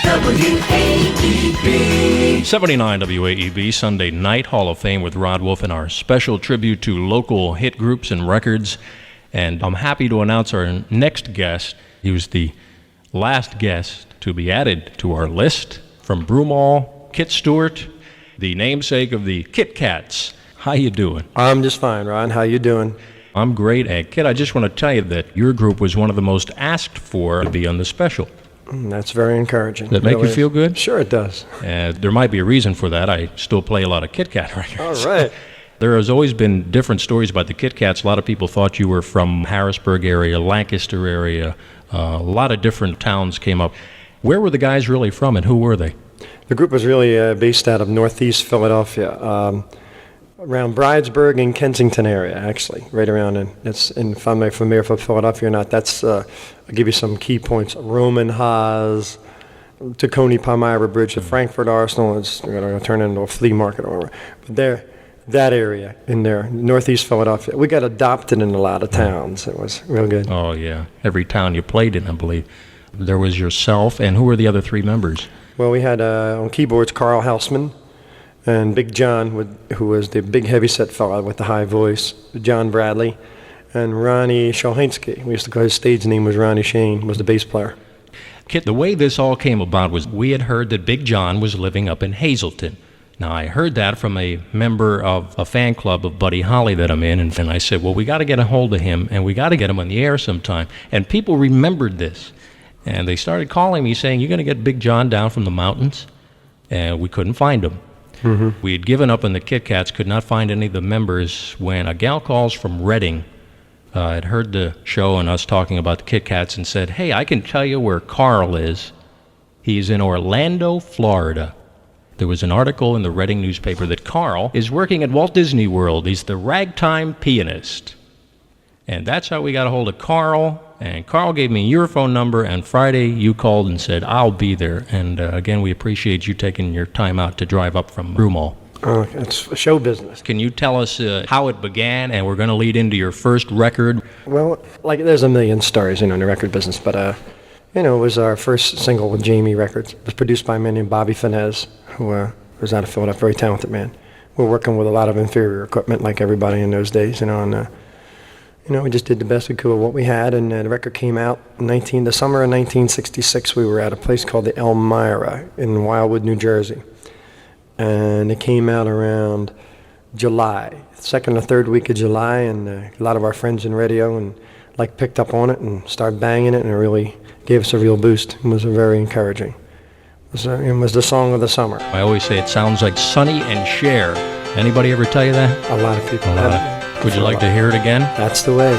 WAEB. 79 WAEB, Sunday Night Hall of Fame with Rod Wolf and our special tribute to local hit groups and records. And I'm happy to announce our next guest. He was the last guest to be added to our list from Broomall, Kit Stewart, the namesake of the Kit Kats. How you doing? I'm just fine, Ron. How you doing? I'm great. And Kit, I just want to tell you that your group was one of the most asked for to be on the special. That's very encouraging. Does that make you feel good? Sure it does. There might be a reason for that. I still play a lot of Kit Kat records. All right. There has always been different stories about the Kit Kats. A lot of people thought you were from Harrisburg area, Lancaster area. A lot of different towns came up. Where were the guys really from, and who were they? The group was really based out of northeast Philadelphia, around Bridesburg and Kensington area, actually, right around. And it's in familiar for Philadelphia or not. That's I'll give you some key points: Roman Haas, Tacony Palmyra Bridge, the Frankfurt Arsenal. It's going to turn into a flea market or whatever. But there, that area in there, northeast Philadelphia, we got adopted in a lot of towns. It was real good. Oh yeah, every town you played in, I believe. There was yourself, and who were the other three members? Well, we had on keyboards Carl Hausman. And Big John, who was the big heavyset fella with the high voice, John Bradley, and Ronnie Shalhinsky. We used to call his stage name was Ronnie Shane, was the bass player. Kit, the way this all came about was we had heard that Big John was living up in Hazleton. Now, I heard that from a member of a fan club of Buddy Holly that I'm in, and I said, well, we got to get a hold of him, and we got to get him on the air sometime. And people remembered this, and they started calling me saying, you're going to get Big John down from the mountains? And we couldn't find him. Mm-hmm. We had given up on the Kit Kats, could not find any of the members, when a gal calls from Reading had heard the show and us talking about the Kit Kats and said, hey, I can tell you where Carl is. He's in Orlando, Florida. There was an article in the Reading newspaper that Carl is working at Walt Disney World. He's the ragtime pianist. And that's how we got a hold of Carl. And Carl gave me your phone number, and Friday you called and said, I'll be there. And again, we appreciate you taking your time out to drive up from Broomall. Oh, it's show business. Can you tell us how it began? And we're going to lead into your first record. Well, like there's a million stories, in the record business, but it was our first single with Jamie Records. It was produced by a man named Bobby Finez, who was out of Philadelphia, very talented man. We're working with a lot of inferior equipment, like everybody in those days, and we just did the best we could with what we had, and the record came out in the summer of 1966. We were at a place called the Elmira in Wildwood, New Jersey, and it came out around July, second or third week of July, and a lot of our friends in radio and picked up on it and started banging it, and it really gave us a real boost. It was very encouraging. It was the song of the summer. I always say it sounds like Sonny and Cher. Anybody ever tell you that? A lot of people have. Would you like to hear it again? That's the way.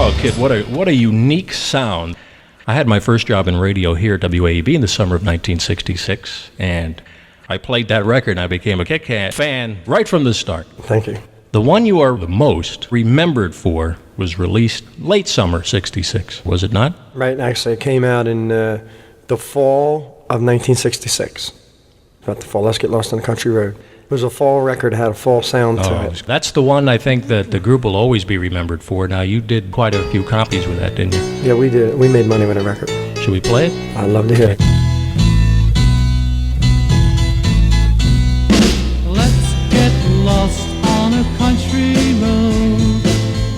Oh, Kit, what a unique sound. I had my first job in radio here at WAEB in the summer of 1966, and I played that record, and I became a Kit Kat fan right from the start. Thank you. The one you are the most remembered for was released late summer 66, was it not? Right, actually, it came out in the fall of 1966. About the fall, Let's Get Lost on the Country Road. It was a fall record, had a fall sound to it. That's the one I think that the group will always be remembered for. Now, you did quite a few copies with that, didn't you? Yeah, we did. We made money with a record. Should we play it? I'd love to hear it. Let's get lost on a country road.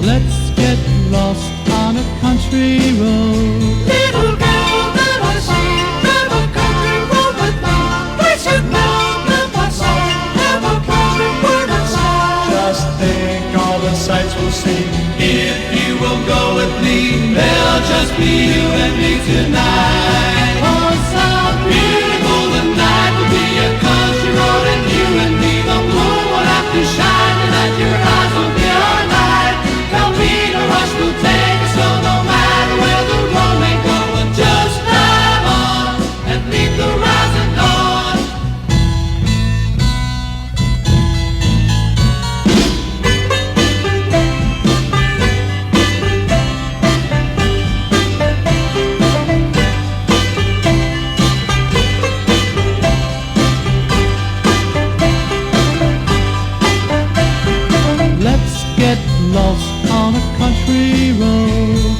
Let's get lost on a country road. Little girl that I see, have a country road with me. We should know that my song, have a country word and song. Just think all the sights we'll see. If you will go with me, there'll just be you and me tonight. Oh, so beautiful the night will be a country road, and you and me, the moon will have to shine, and that your eyes will be our light. There'll be no rush, we'll take it slow, no matter where the road may go. We'll just drive on and meet the rising dawn. Let's get lost on a country road.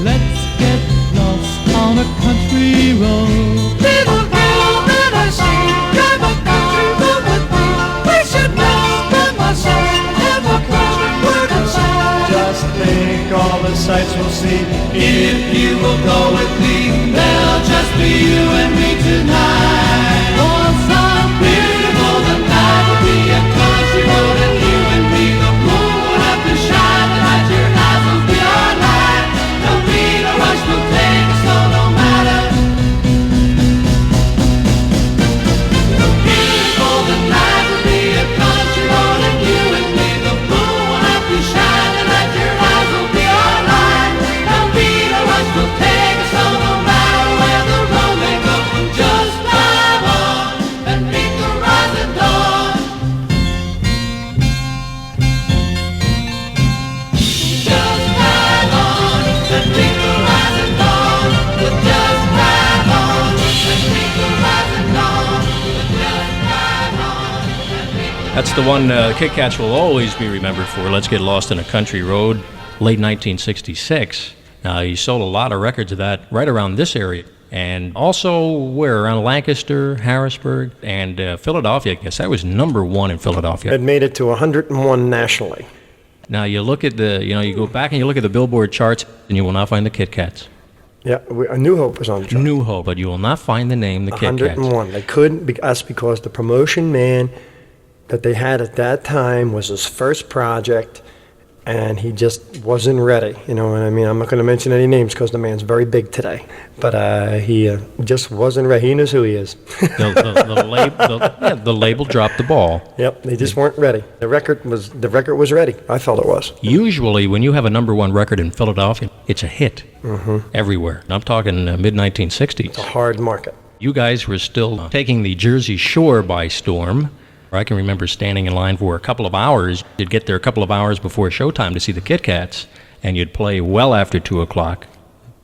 Let's get lost on a country road. Little girl that I see, drive a country road with me. We should know that my song, have a country word and song. Just think all the sights we'll see. If you will go with me, there'll just be you and me tonight. Oh, so beautiful the night will be a country road, and you and me, the moon will have to shine, and that your eyes will be our light. There'll be no rush, we'll take it slow, no matter. Beautiful the night will be a country road, and you and me, the moon will have to shine, and that your eyes will be our light. There'll be no rush, we'll take it slow, no matter where the road may go. We'll just drive on and meet the rising dawn. Just drive on and meet the rising dawn. We'll just drive on and meet the rising dawn. We'll just drive on and meet the That's the one Kit Kats will always be remembered for. Let's Get Lost in a Country Road, late 1966. Now, he sold a lot of records of that right around this area. And also, where? Around Lancaster, Harrisburg, and Philadelphia. I guess that was number one in Philadelphia. It made it to 101 nationally. Now, you look at you go back and you look at the Billboard charts, and you will not find the Kit Kats. Yeah, New Hope was on the chart. New Hope, but you will not find the name, the Kit Kats. 101. They couldn't, that's because the promotion man that they had at that time was his first project, and he just wasn't ready. You know what I mean? I'm not going to mention any names because the man's very big today. But he just wasn't ready. He knows who he is. The label dropped the ball. Yep, they just weren't ready. The record was ready. I felt it was. Usually, when you have a number one record in Philadelphia, it's a hit everywhere. And I'm talking mid-1960s. It's a hard market. You guys were still taking the Jersey Shore by storm. I can remember standing in line for a couple of hours. You'd get there a couple of hours before showtime to see the Kit Kats, and you'd play well after 2 o'clock.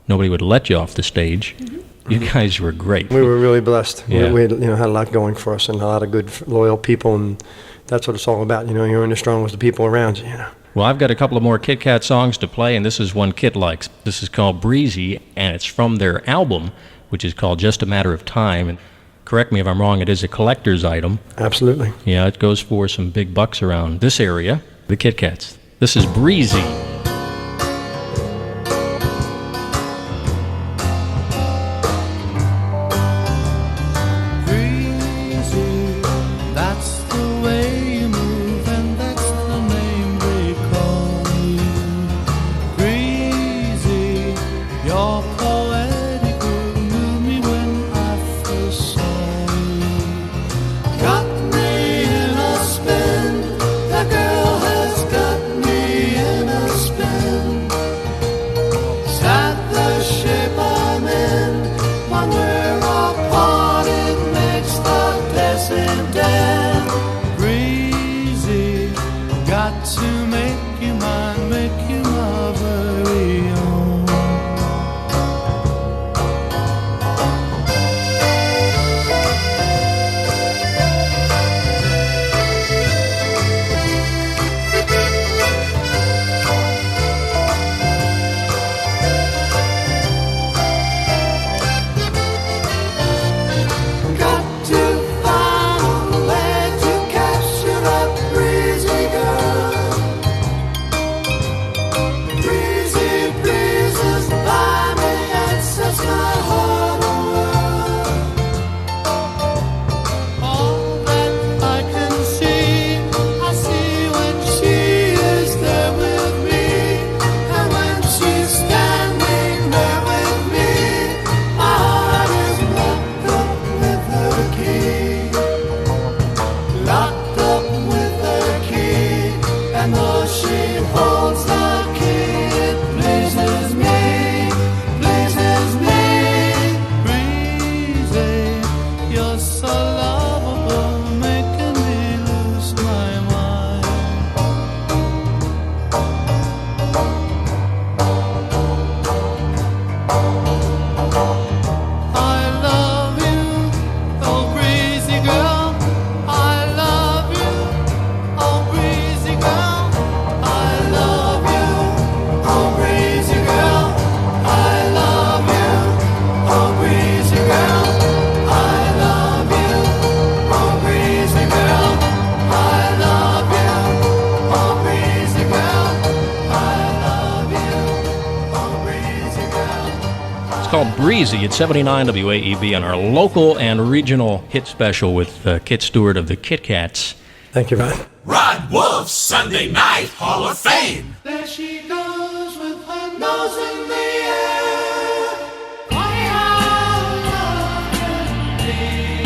Nobody would let you off the stage. You guys were great. We were really blessed. Yeah. We had a lot going for us and a lot of good, loyal people, and that's what it's all about. You're only as strong as the people around you. Well, I've got a couple of more Kit Kat songs to play, and this is one Kit likes. This is called Breezy, and it's from their album, which is called Just a Matter of Time. And correct me if I'm wrong, it is a collector's item. Absolutely. Yeah, it goes for some big bucks around this area, the Kit Kats. This is Breezy. Breezy, that's the way you move, and that's the name they call you. Breezy, you're poetic, you knew me when I first saw you. Got me in a spin, the girl has got me in a spin. called Breezy at 79 WAEB on our local and regional hit special with Kit Stewart of the Kit Kats. Thank you, Ron. Rod Wolf's Sunday Night Hall of Fame. There she goes with her nose in the air. Funny how love can be.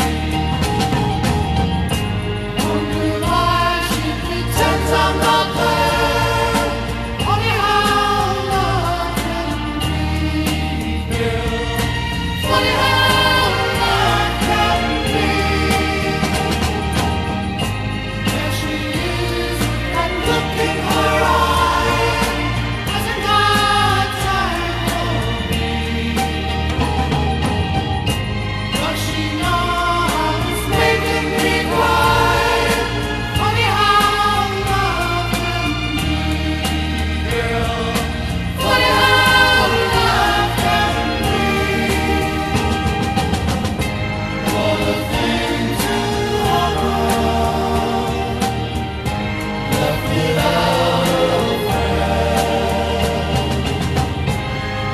Wonder why she pretends I'm not there. Funny how love can be. Funny how love can be. There she is, that look in her eye. Hasn't got time for me. But she knows making me cry. Funny how love can be, girl. Funny how love can be. What a thing to happen. Left without a friend.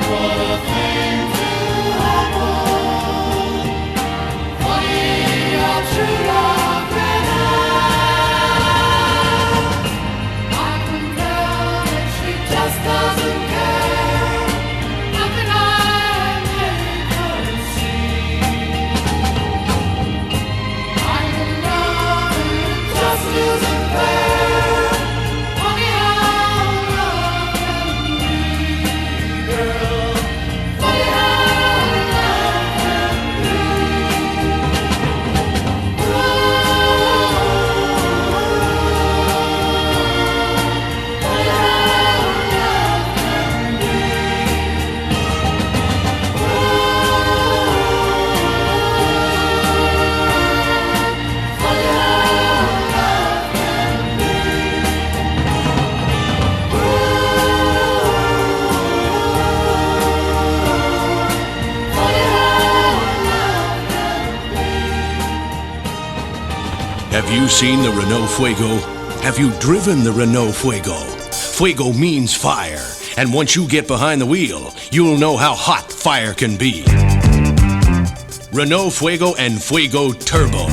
What a thing to happen. Funny how true love can act. I can tell that she just doesn't care. How can I make her see? I can love it just isn't fair. Funny how love can be, girl. Funny how love can be. Funny Have you seen the Renault Fuego? Have you driven the Renault Fuego? Fuego means fire, and once you get behind the wheel, you'll know how hot fire can be. Renault Fuego and Fuego Turbo,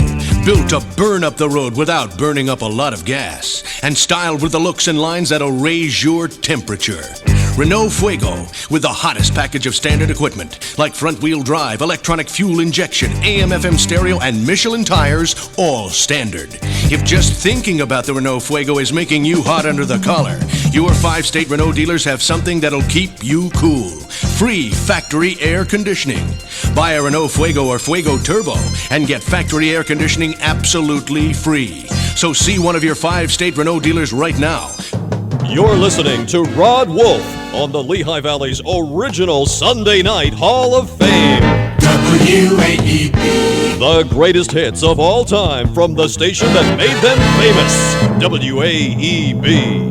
built to burn up the road without burning up a lot of gas, and styled with the looks and lines that'll raise your temperature. Renault Fuego, with the hottest package of standard equipment, like front-wheel drive, electronic fuel injection, AM/FM stereo, and Michelin tires, all standard. If just thinking about the Renault Fuego is making you hot under the collar, your 5-state Renault dealers have something that'll keep you cool. Free factory air conditioning. Buy a Renault Fuego or Fuego Turbo and get factory air conditioning absolutely free. So see one of your 5-state Renault dealers right now. You're listening to Rod Wolf on the Lehigh Valley's original Sunday Night Hall of Fame. WAEB. The greatest hits of all time from the station that made them famous. WAEB.